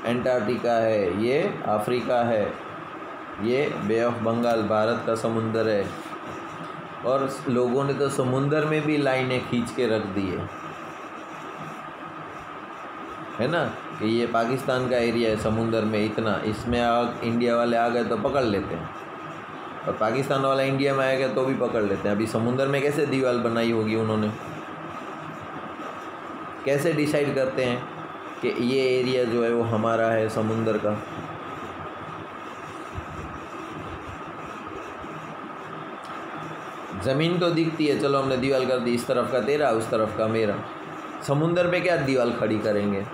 एंटार्क्टिका है, ये अफ्रीका है, ये बे ऑफ बंगाल भारत का समुंदर है। और लोगों ने तो समुंदर में भी लाइनें खींच के रख दी है ना, कि ये पाकिस्तान का एरिया है समुंदर में इतना, इसमें इंडिया वाले आ गए तो पकड़ लेते हैं, और पाकिस्तान वाला इंडिया में आएगा तो भी पकड़ लेते हैं। अभी समुंदर में कैसे दीवार बनाई होगी उन्होंने? कैसे डिसाइड करते हैं कि ये एरिया जो है वो हमारा है समुंदर का? ज़मीन तो दिखती है, चलो हमने दीवार कर दी, इस तरफ का तेरा उस तरफ का मेरा। समुंदर पे क्या दीवार खड़ी करेंगे?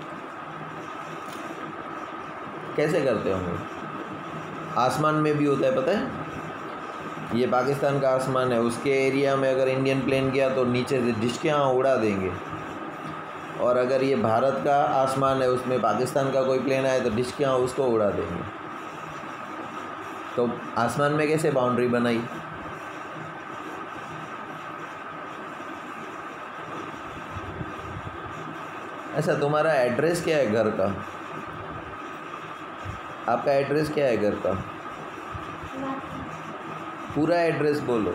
कैसे करते होंगे? आसमान में भी होता है, पता है। ये पाकिस्तान का आसमान है, उसके एरिया में अगर इंडियन प्लेन गया तो नीचे से डिश के यहाँ उड़ा देंगे, और अगर ये भारत का आसमान है, उसमें पाकिस्तान का कोई प्लेन आए तो डिस्कियाँ उसको उड़ा देंगे। तो आसमान में कैसे बाउंड्री बनाई? अच्छा, तुम्हारा एड्रेस क्या है घर का? आपका एड्रेस क्या है घर का? पूरा एड्रेस बोलो।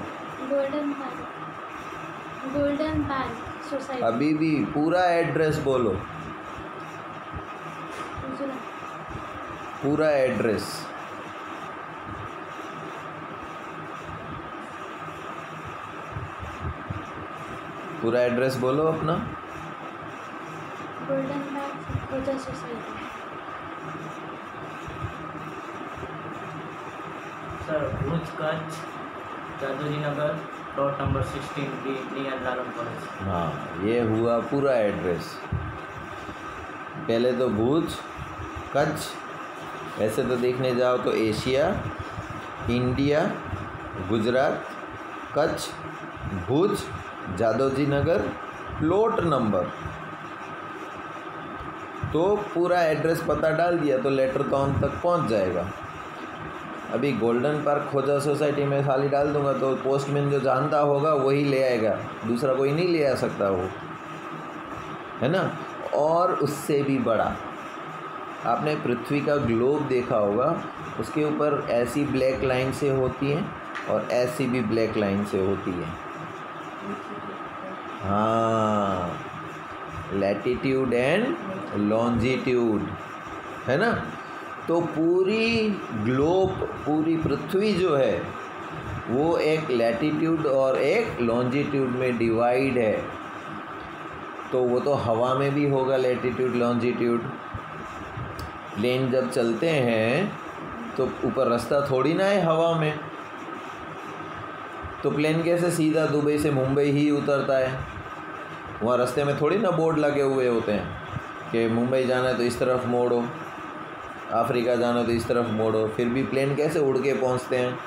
गोल्डन पान सोसाइटी। अभी भी पूरा एड्रेस बोलो। पूरा एड्रेस। पूरा एड्रेस बोलो अपना। गोल्डन पान Khoja society. Sir Bhuj Kutch Jadoji Nagar plot number 16 D near Lalan college. हाँ, ये हुआ पूरा एड्रेस। पहले तो भुज कच्छ, वैसे तो देखने जाओ तो एशिया, इंडिया, गुजरात, कच्छ, भुज, जादोजी नगर, प्लॉट नंबर। तो पूरा एड्रेस पता डाल दिया तो लेटर तो हम तक पहुंच जाएगा। अभी गोल्डन पार्क खोजा सोसाइटी में खाली डाल दूंगा तो पोस्टमैन जो जानता होगा वही ले आएगा, दूसरा कोई नहीं ले आ सकता, वो है ना। और उससे भी बड़ा, आपने पृथ्वी का ग्लोब देखा होगा, उसके ऊपर ऐसी ब्लैक लाइन से होती है और ऐसी भी ब्लैक लाइन से होती है। हाँ, लैटिट्यूड एंड लॉन्जिट्यूड, है ना। तो पूरी ग्लोब, पूरी पृथ्वी जो है वो एक लैटिट्यूड और एक लॉन्जिट्यूड में डिवाइड है। तो वो तो हवा में भी होगा लैटिट्यूड लॉन्जिट्यूड। प्लेन जब चलते हैं तो ऊपर रास्ता थोड़ी ना है हवा में, तो प्लेन कैसे सीधा दुबई से मुंबई ही उतरता है? वहाँ रास्ते में थोड़ी ना बोर्ड लगे हुए होते हैं कि मुंबई जाना है तो इस तरफ मोड़ो, अफ्रीका जाना तो इस तरफ मोड़ो। फिर भी प्लेन कैसे उड़ के पहुँचते हैं?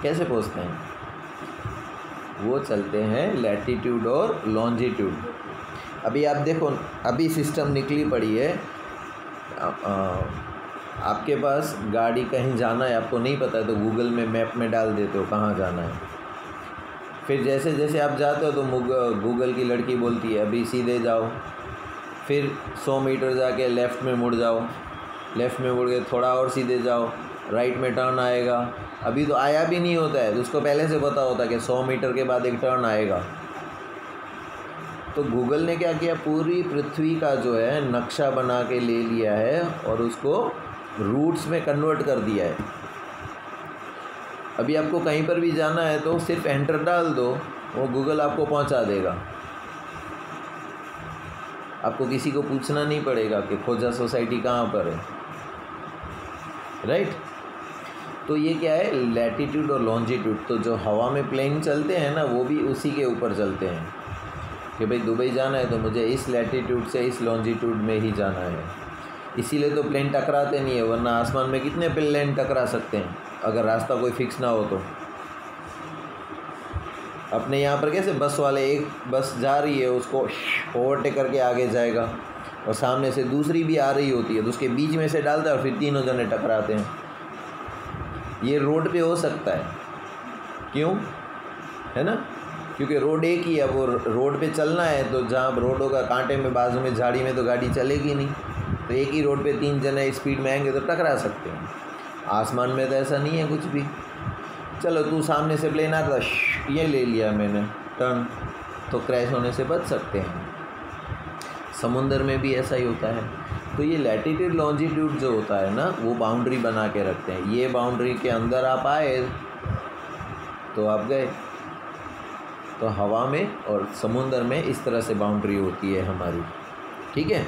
कैसे पहुँचते हैं? वो चलते हैं लैटिट्यूड और लॉन्जिट्यूड। अभी आप देखो, अभी सिस्टम निकली पड़ी है। आपके पास गाड़ी कहीं जाना है, आपको नहीं पता है तो गूगल में मैप में डाल देते हो कहाँ जाना है। फिर जैसे जैसे आप जाते हो तो गूगल की लड़की बोलती है अभी सीधे जाओ, फिर 100 मीटर जाके लेफ़्ट में मुड़ जाओ, लेफ़्ट में मुड़ के थोड़ा और सीधे जाओ, राइट में टर्न आएगा। अभी तो आया भी नहीं होता है तो उसको पहले से पता होता है कि 100 मीटर के बाद एक टर्न आएगा। तो गूगल ने क्या किया, पूरी पृथ्वी का जो है नक्शा बना के ले लिया है और उसको रूट्स में कन्वर्ट कर दिया है। अभी आपको कहीं पर भी जाना है तो सिर्फ एंटर डाल दो, वो गूगल आपको पहुंचा देगा। आपको किसी को पूछना नहीं पड़ेगा कि खोजा सोसाइटी कहाँ पर है, राइट। तो ये क्या है, लैटिट्यूड और लॉन्जिट्यूड। तो जो हवा में प्लेन चलते हैं ना, वो भी उसी के ऊपर चलते हैं कि भाई दुबई जाना है तो मुझे इस लैटिट्यूड से इस लॉन्जिट्यूड में ही जाना है। इसीलिए तो प्लेन टकराते नहीं है, वरना आसमान में कितने प्लेन टकरा सकते हैं अगर रास्ता कोई फिक्स ना हो तो। अपने यहाँ पर कैसे बस वाले, एक बस जा रही है उसको ओवरटेक करके आगे जाएगा और सामने से दूसरी भी आ रही होती है तो उसके बीच में से डालता है और फिर तीनों जने टकराते हैं। ये रोड पे हो सकता है, क्यों, है ना, क्योंकि रोड एक ही है। वो रोड पे चलना है तो जहाँ रोडों का कांटे में बाजू में झाड़ी में तो गाड़ी चलेगी नहीं, तो एक ही रोड पे 3 जने स्पीड में आएंगे तो टकरा सकते हैं। आसमान में तो ऐसा नहीं है कुछ भी। चलो तू सामने से प्लेन आता, ये ले लिया मैंने टर्न, तो क्रैश होने से बच सकते हैं। समुंदर में भी ऐसा ही होता है। तो ये लैटिट्यूड लॉन्जिट्यूड जो होता है ना, वो बाउंड्री बना के रखते हैं। ये बाउंड्री के अंदर आप आए तो आप गए। तो हवा में और समुंदर में इस तरह से बाउंड्री होती है हमारी, ठीक है।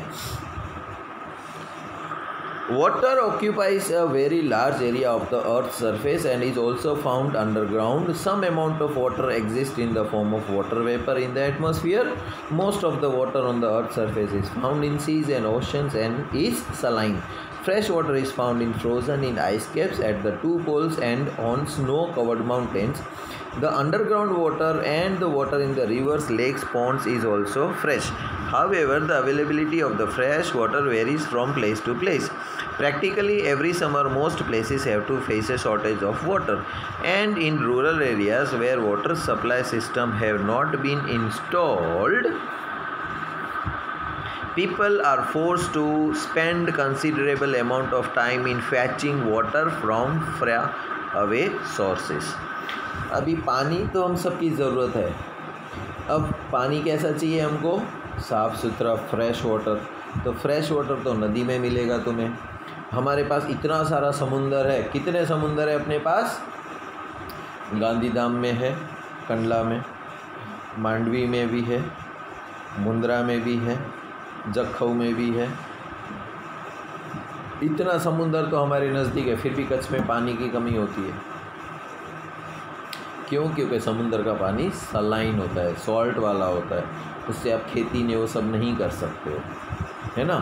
Water occupies a very large area of the Earth's surface and is also found underground. Some amount of water exists in the form of water vapor in the atmosphere. Most of the water on the Earth's surface is found in seas and oceans and is saline. Fresh water is found in frozen in ice caps at the 2 poles and on snow-covered mountains. The underground water and the water in the rivers, lakes, ponds is also fresh. However, the availability of the fresh water varies from place to place. Practically every summer, most places have to face a shortage of water, and in rural areas where water supply system have not been installed, people are forced to spend considerable amount of time in fetching water from far away sources. अभी पानी तो हम सबकी ज़रूरत है। अब पानी कैसा चाहिए हमको? साफ़ सुथरा फ्रेश वाटर। तो फ्रेश वाटर तो नदी में मिलेगा तुम्हें। हमारे पास इतना सारा समुंदर है। कितने समुंदर है अपने पास? गांधीधाम में है, कंडला में, मांडवी में भी है, मुंद्रा में भी है, जखौ में भी है। इतना समुंदर तो हमारे नज़दीक है, फिर भी कच्छ में पानी की कमी होती है। क्यों? क्योंकि समुंदर का पानी सलाइन होता है, सॉल्ट वाला होता है, उससे आप खेती ने वो सब नहीं कर सकते हो, है ना।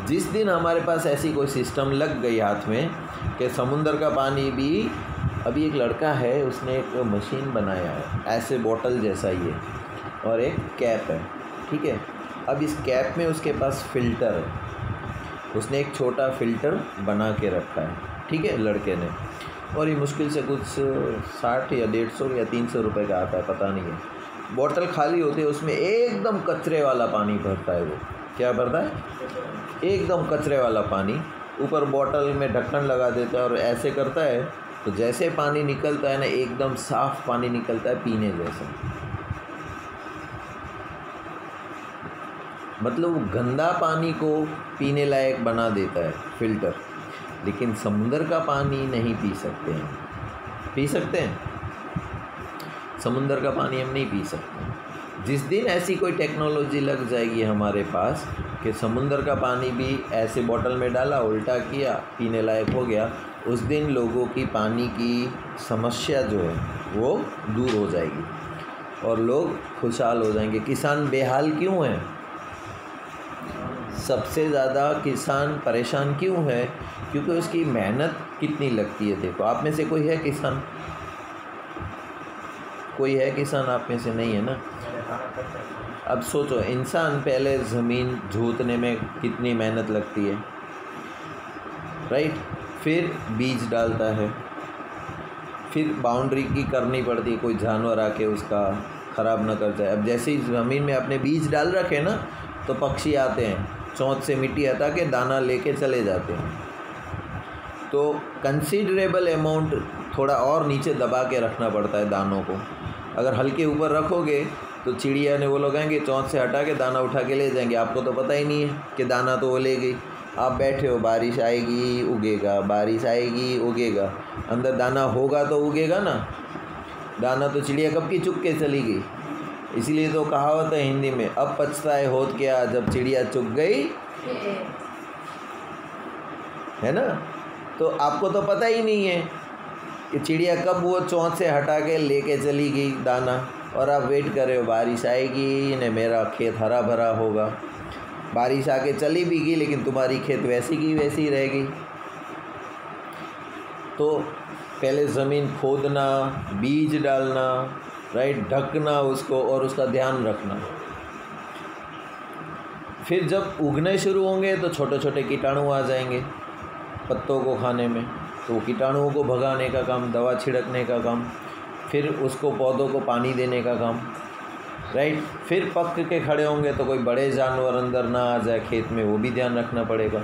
जिस दिन हमारे पास ऐसी कोई सिस्टम लग गई हाथ में कि समुंदर का पानी भी, अभी एक लड़का है उसने एक मशीन बनाया है ऐसे बॉटल जैसा ये, और एक कैप है, ठीक है। अब इस कैप में उसके पास फ़िल्टर है, उसने एक छोटा फ़िल्टर बना के रखा है, ठीक है, लड़के ने। और ये मुश्किल से कुछ 60 या 150 या 300 रुपए का आता है, पता नहीं है। बॉटल खाली होती है, उसमें एकदम कचरे वाला पानी भरता है। वो क्या भरता है? एकदम कचरे वाला पानी। ऊपर बॉटल में ढक्कन लगा देता है और ऐसे करता है, तो जैसे पानी निकलता है ना, एकदम साफ़ पानी निकलता है, पीने जैसा। मतलब वो गंदा पानी को पीने लायक बना देता है फ़िल्टर। लेकिन समुंदर का पानी नहीं पी सकते हैं। पी सकते हैं? समुंदर का पानी हम नहीं पी सकते। जिस दिन ऐसी कोई टेक्नोलॉजी लग जाएगी हमारे पास कि समुंदर का पानी भी ऐसे बॉटल में डाला, उल्टा किया, पीने लायक हो गया, उस दिन लोगों की पानी की समस्या जो है वो दूर हो जाएगी और लोग खुशहाल हो जाएंगे। किसान बेहाल क्यों हैं? सबसे ज़्यादा किसान परेशान क्यों है? क्योंकि उसकी मेहनत कितनी लगती है। देखो, आप में से कोई है किसान? कोई है किसान? आप में से नहीं है ना। अब सोचो, इंसान पहले ज़मीन जोतने में कितनी मेहनत लगती है, राइट। फिर बीज डालता है, फिर बाउंड्री की करनी पड़ती है, कोई जानवर आके उसका ख़राब ना कर जाए। अब जैसे ही ज़मीन में आपने बीज डाल रखे ना, तो पक्षी आते हैं, चोंच से मिट्टी हटा के दाना लेके चले जाते हैं। तो कंसीडरेबल अमाउंट थोड़ा और नीचे दबा के रखना पड़ता है दानों को। अगर हल्के ऊपर रखोगे तो चिड़िया ने, वो लोग आएंगे, चोंच से हटा के दाना उठा के ले जाएंगे। आपको तो पता ही नहीं है कि दाना तो वो ले गई। आप बैठे हो, बारिश आएगी उगेगा, बारिश आएगी उगेगा, अंदर दाना होगा तो उगेगा ना। दाना तो चिड़िया कब की चुग के चली गई। इसीलिए तो कहावत है हिंदी में, अब पछताए होत क्या जब चिड़िया चुग गई, है ना। तो आपको तो पता ही नहीं है कि चिड़िया कब वो चोंच से हटा के लेके चली गई दाना, और आप वेट कर रहे हो बारिश आएगी ने मेरा खेत हरा भरा होगा। बारिश आके चली भी गई, लेकिन तुम्हारी खेत वैसी की वैसी रह गई। तो पहले ज़मीन खोदना, बीज डालना, राइट, ढकना उसको और उसका ध्यान रखना। फिर जब उगने शुरू होंगे तो छोटे छोटे कीटाणु आ जाएंगे पत्तों को खाने में, तो कीटाणुओं को भगाने का काम, दवा छिड़कने का काम, फिर उसको पौधों को पानी देने का काम, राइट। फिर पक के खड़े होंगे तो कोई बड़े जानवर अंदर ना आ जाए खेत में, वो भी ध्यान रखना पड़ेगा,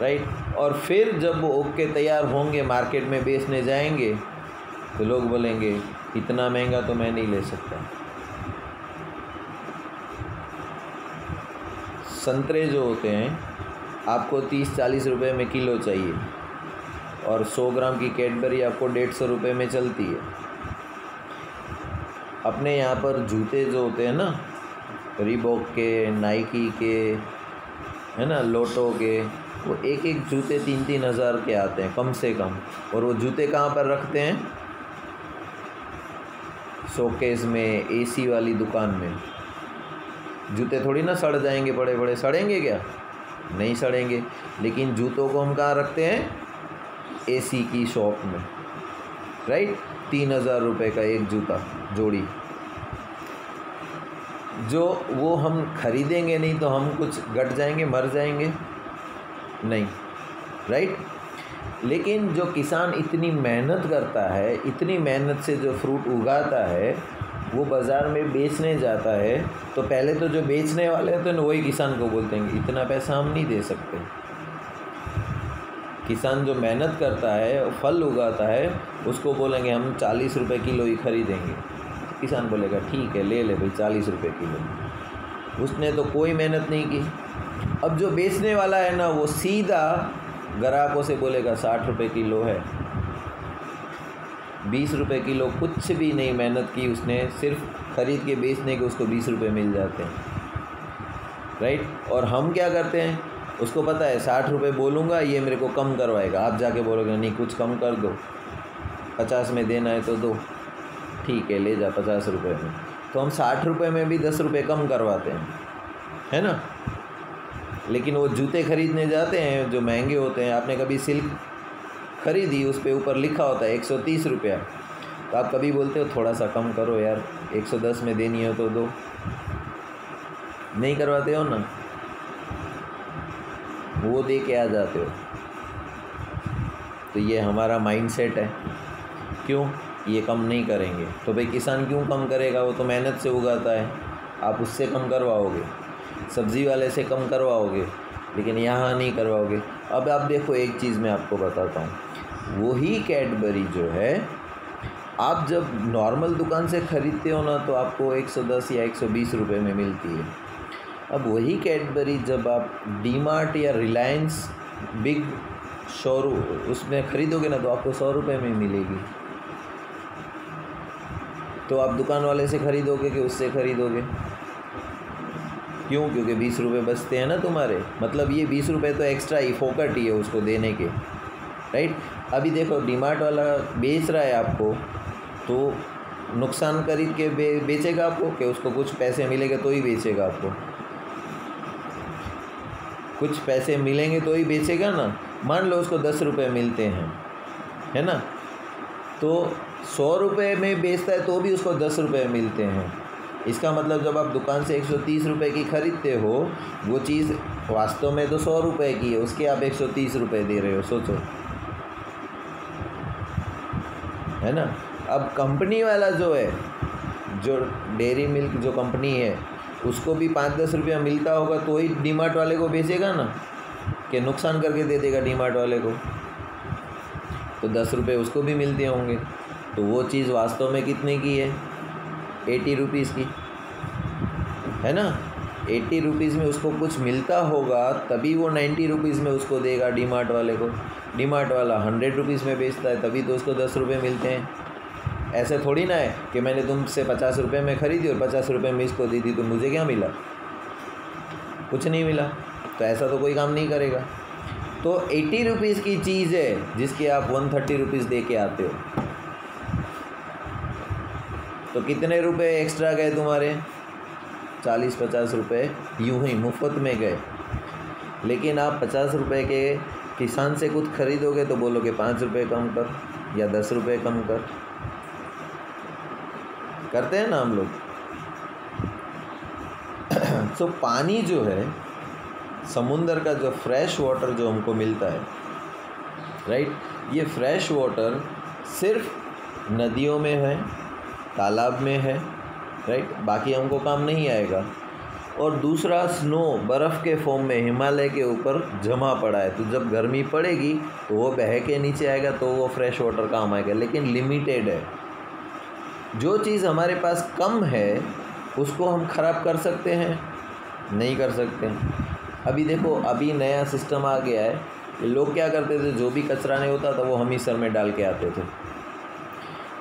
राइट। और फिर जब वो उग के तैयार होंगे, मार्केट में बेचने जाएंगे, तो लोग बोलेंगे इतना महंगा तो मैं नहीं ले सकता। संतरे जो होते हैं आपको 30-40 रुपए में किलो चाहिए, और 100 ग्राम की कैडबरी आपको 150 रुपये में चलती है। अपने यहाँ पर जूते जो होते हैं ना, रीबॉक के, नाइकी के, है ना, लोटो के, वो एक एक जूते 3-3 हज़ार के आते हैं कम से कम। और वो जूते कहाँ पर रखते हैं? शोकेस में, एसी वाली दुकान में। जूते थोड़ी ना सड़ जाएंगे, बड़े बड़े सड़ेंगे क्या? नहीं सड़ेंगे। लेकिन जूतों को हम कहाँ रखते हैं? एसी की शॉप में, राइट। 3,000 रुपये का एक जूता जोड़ी, जो वो हम खरीदेंगे नहीं तो हम कुछ घट जाएंगे, मर जाएंगे नहीं, राइट। लेकिन जो किसान इतनी मेहनत करता है, इतनी मेहनत से जो फ्रूट उगाता है, वो बाज़ार में बेचने जाता है, तो पहले तो जो बेचने वाले हैं तो वही किसान को बोलते हैं इतना पैसा हम नहीं दे सकते। किसान जो मेहनत करता है, फल उगाता है, उसको बोलेंगे हम 40 रुपये किलो ही खरीदेंगे। किसान बोलेगा ठीक है, ले ले भाई 40 रुपये किलो। उसने तो कोई मेहनत नहीं की। अब जो बेचने वाला है ना, वो सीधा ग्राहकों से बोलेगा 60 रुपये किलो है, 20 रुपये किलो, कुछ भी नहीं मेहनत की उसने, सिर्फ ख़रीद के बेचने के उसको 20 रुपये मिल जाते हैं, राइट। और हम क्या करते हैं, उसको पता है 60 रुपये बोलूँगा ये मेरे को कम करवाएगा, आप जाके बोलोगे नहीं कुछ कम कर दो, 50 में देना है तो दो, ठीक है ले जा 50 रुपये में। तो हम 60 रुपये में भी 10 रुपये कम करवाते हैं, है ना। लेकिन वो जूते खरीदने जाते हैं जो महंगे होते हैं, आपने कभी सिल्क खरीदी, उस पर ऊपर लिखा होता है 130 रुपया, तो आप कभी बोलते हो थोड़ा सा कम करो यार, 110 में देनी हो तो दो, नहीं करवाते हो ना, वो दे के आ जाते हो। तो ये हमारा माइंडसेट है। क्यों ये कम नहीं करेंगे, तो भाई किसान क्यों कम करेगा, वो तो मेहनत से उगाता है, आप उससे कम करवाओगे, सब्ज़ी वाले से कम करवाओगे, लेकिन यहाँ नहीं करवाओगे। अब आप देखो एक चीज़ मैं आपको बताता हूँ, वही कैडबरी जो है आप जब नॉर्मल दुकान से ख़रीदते हो ना, तो आपको 110 या 120 रुपये में मिलती है। अब वही कैडबरी जब आप डीमार्ट या रिलायंस बिग शोरूम उसमें ख़रीदोगे ना, तो आपको 100 रुपये में मिलेगी। तो आप दुकान वाले से ख़रीदोगे कि उससे ख़रीदोगे? क्यों? क्योंकि 20 रुपये बचते हैं ना तुम्हारे, मतलब ये 20 रुपये तो एक्स्ट्रा ही फोकट ही है उसको देने के, राइट। अभी देखो डीमार्ट वाला बेच रहा है आपको, तो नुकसान खरीद के बेचेगा आपको कि उसको कुछ पैसे मिलेंगे तो ही बेचेगा आपको, कुछ पैसे मिलेंगे तो ही बेचेगा ना। मान लो उसको 10 रुपये मिलते हैं, है ना, तो 100 रुपये में बेचता है तो भी उसको 10 रुपये मिलते हैं। इसका मतलब जब आप दुकान से 130 रुपये की ख़रीदते हो, वो चीज़ वास्तव में तो 100 रुपये की है, उसके आप 130 रुपये दे रहे हो, सोचो, है ना। अब कंपनी वाला जो है, जो डेयरी मिल्क जो कंपनी है, उसको भी 5-10 रुपया मिलता होगा तो ही डीमार्ट वाले को बेचेगा ना, कि नुकसान करके दे देगा डीमार्ट वाले को, तो 10 रुपये उसको भी मिलते होंगे। तो वो चीज़ वास्तव में कितने की है? 80 रुपीज़ की, है ना। 80 रुपीज़ में उसको कुछ मिलता होगा, तभी वो 90 रुपीज़ में उसको देगा डीमार्ट वाले को। डीमार्ट वाला 100 रुपीज़ में बेचता है, तभी तो उसको 10 रुपये मिलते हैं। ऐसे थोड़ी ना है कि मैंने तुमसे 50 रुपये में ख़रीदी और 50 रुपये में इसको दी थी, तो मुझे क्या मिला? कुछ नहीं मिला। तो ऐसा तो कोई काम नहीं करेगा। तो 80 रुपीज़ की चीज़ है जिसके आप 130 रुपीज़ दे के आते हो, तो कितने रुपए एक्स्ट्रा गए तुम्हारे? 40-50 रुपये यूँ ही मुफ्त में गए। लेकिन आप 50 रुपये के किसान से कुछ ख़रीदोगे तो बोलोगे 5 रुपये कम कर या 10 रुपये कम कर, करते हैं ना हम लोग। तो पानी जो है, समुंदर का जो फ्रेश वाटर जो हमको मिलता है, राइट, ये फ्रेश वाटर सिर्फ नदियों में है, तालाब में है, राइट, बाकी हमको काम नहीं आएगा। और दूसरा, स्नो बर्फ़ के फॉर्म में हिमालय के ऊपर जमा पड़ा है, तो जब गर्मी पड़ेगी तो वो बह के नीचे आएगा, तो वो फ्रेश वाटर काम आएगा, लेकिन लिमिटेड है। जो चीज़ हमारे पास कम है उसको हम ख़राब कर सकते हैं? नहीं कर सकते। अभी देखो, अभी नया सिस्टम आ गया है। लोग क्या करते थे, जो भी कचरा नहीं होता था वो हम ही सर में डाल के आते थे।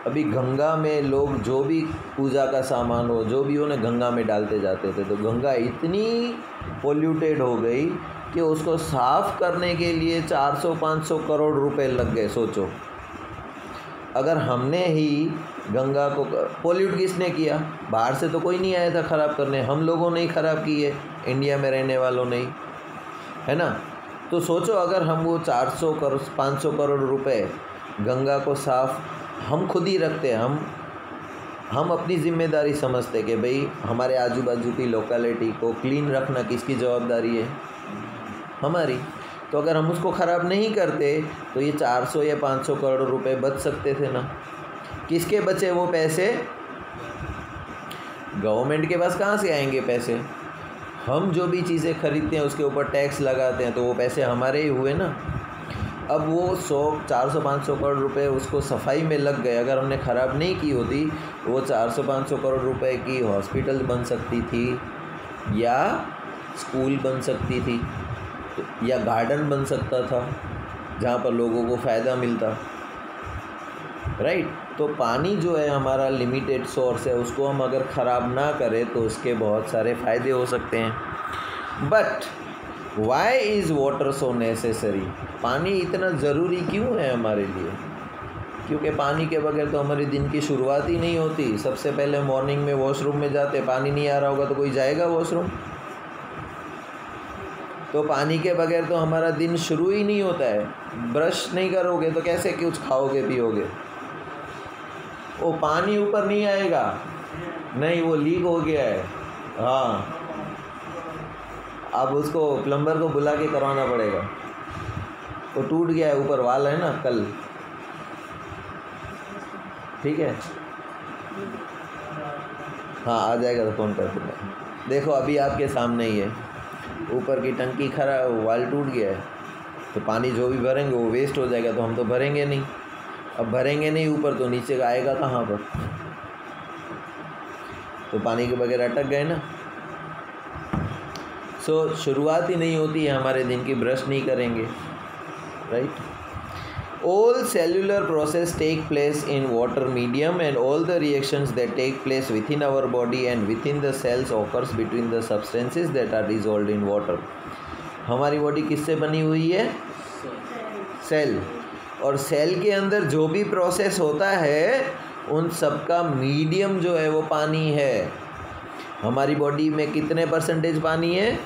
अभी गंगा में लोग जो भी पूजा का सामान हो, जो भी उन्हें गंगा में डालते जाते थे, तो गंगा इतनी पोल्यूटेड हो गई कि उसको साफ़ करने के लिए 400-500 करोड़ रुपए लग गए। सोचो, अगर हमने ही गंगा को पोल्यूट किसने किया? बाहर से तो कोई नहीं आया था ख़राब करने, हम लोगों ने ही ख़राब की है, इंडिया में रहने वालों ने ही, है ना। तो सोचो, अगर हम वो 400-500 करोड़ रुपए गंगा को साफ़ हम खुद ही रखते हैं। हम अपनी जिम्मेदारी समझते कि भाई हमारे आजू बाजू की लोकेलिटी को क्लीन रखना किसकी जवाबदारी है? हमारी। तो अगर हम उसको ख़राब नहीं करते तो ये 400 या 500 करोड़ रुपए बच सकते थे ना। किसके बचे वो पैसे? गवर्नमेंट के पास कहाँ से आएंगे पैसे? हम जो भी चीज़ें खरीदते हैं उसके ऊपर टैक्स लगाते हैं, तो वो पैसे हमारे ही हुए ना। अब वो 400-500 करोड़ रुपए उसको सफाई में लग गए। अगर हमने ख़राब नहीं की होती वो 400-500 करोड़ रुपए की हॉस्पिटल बन सकती थी, या स्कूल बन सकती थी, या गार्डन बन सकता था जहाँ पर लोगों को फ़ायदा मिलता, राइट। तो पानी जो है हमारा लिमिटेड सोर्स है, उसको हम अगर ख़राब ना करें तो उसके बहुत सारे फ़ायदे हो सकते हैं। But why is water so necessary? पानी इतना ज़रूरी क्यों है हमारे लिए? क्योंकि पानी के बगैर तो हमारे दिन की शुरुआत ही नहीं होती। सबसे पहले मॉर्निंग में वॉशरूम में जाते, पानी नहीं आ रहा होगा तो कोई जाएगा वॉशरूम? तो पानी के बगैर तो हमारा दिन शुरू ही नहीं होता है। ब्रश नहीं करोगे तो कैसे कुछ खाओगे पियोगे? वो पानी ऊपर नहीं आएगा, नहीं, वो लीक हो गया है। हाँ, अब उसको प्लम्बर को बुला के करवाना पड़ेगा। वो टूट गया है, ऊपर वाल है ना, कल, ठीक है। हाँ, आ जाएगा तो फ़ोन कर दूँगा। देखो अभी आपके सामने ही है, ऊपर की टंकी खराब, वाल टूट गया है, तो पानी जो भी भरेंगे वो वेस्ट हो जाएगा, तो हम तो भरेंगे नहीं। अब भरेंगे नहीं ऊपर तो नीचे का आएगा कहाँ पर? तो पानी के बगैर अटक गए ना। सो शुरुआत ही नहीं होती है हमारे दिन की, ब्रश नहीं करेंगे, right. All cellular process take place in water medium, and all the reactions that take place within our body and within the cells occurs between the substances that are dissolved in water. हमारी body किससे बनी हुई है? Cell. और cell के अंदर जो भी प्रोसेस होता है उन सब का मीडियम जो है वो पानी है। हमारी बॉडी में कितने परसेंटेज पानी है?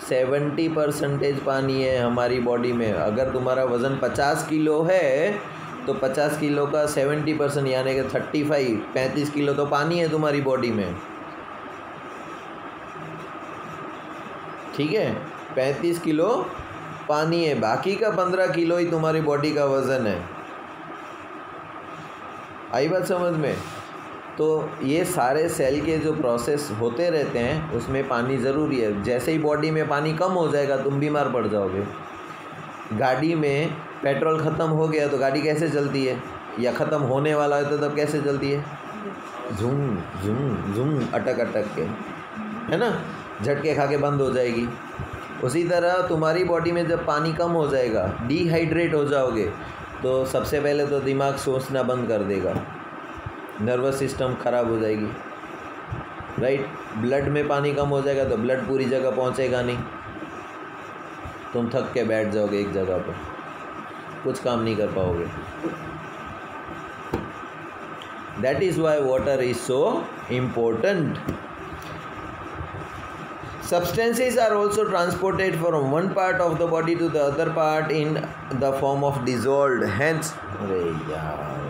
70% पानी है हमारी बॉडी में। अगर तुम्हारा वज़न 50 किलो है तो 50 किलो का 70% यानी कि 35 किलो तो पानी है तुम्हारी बॉडी में, ठीक है। 35 किलो पानी है, बाकी का 15 किलो ही तुम्हारी बॉडी का वज़न है। आई बात समझ में? तो ये सारे सेल के जो प्रोसेस होते रहते हैं उसमें पानी ज़रूरी है। जैसे ही बॉडी में पानी कम हो जाएगा तुम बीमार पड़ जाओगे। गाड़ी में पेट्रोल ख़त्म हो गया तो गाड़ी कैसे चलती है? या ख़त्म होने वाला है तो तब कैसे चलती है? झूम झूम झूम, अटक अटक के, है ना, झटके खा के बंद हो जाएगी। उसी तरह तुम्हारी बॉडी में जब पानी कम हो जाएगा, डिहाइड्रेट हो जाओगे, तो सबसे पहले तो दिमाग सोचना बंद कर देगा, नर्वस सिस्टम ख़राब हो जाएगी, राइट। ब्लड में पानी कम हो जाएगा तो ब्लड पूरी जगह पहुंचेगा नहीं, तुम थक के बैठ जाओगे एक जगह पर, कुछ काम नहीं कर पाओगे। That is why water is so important. Substances are also transported from one part of the body to the other part in the form of dissolved. Hence, अरे यार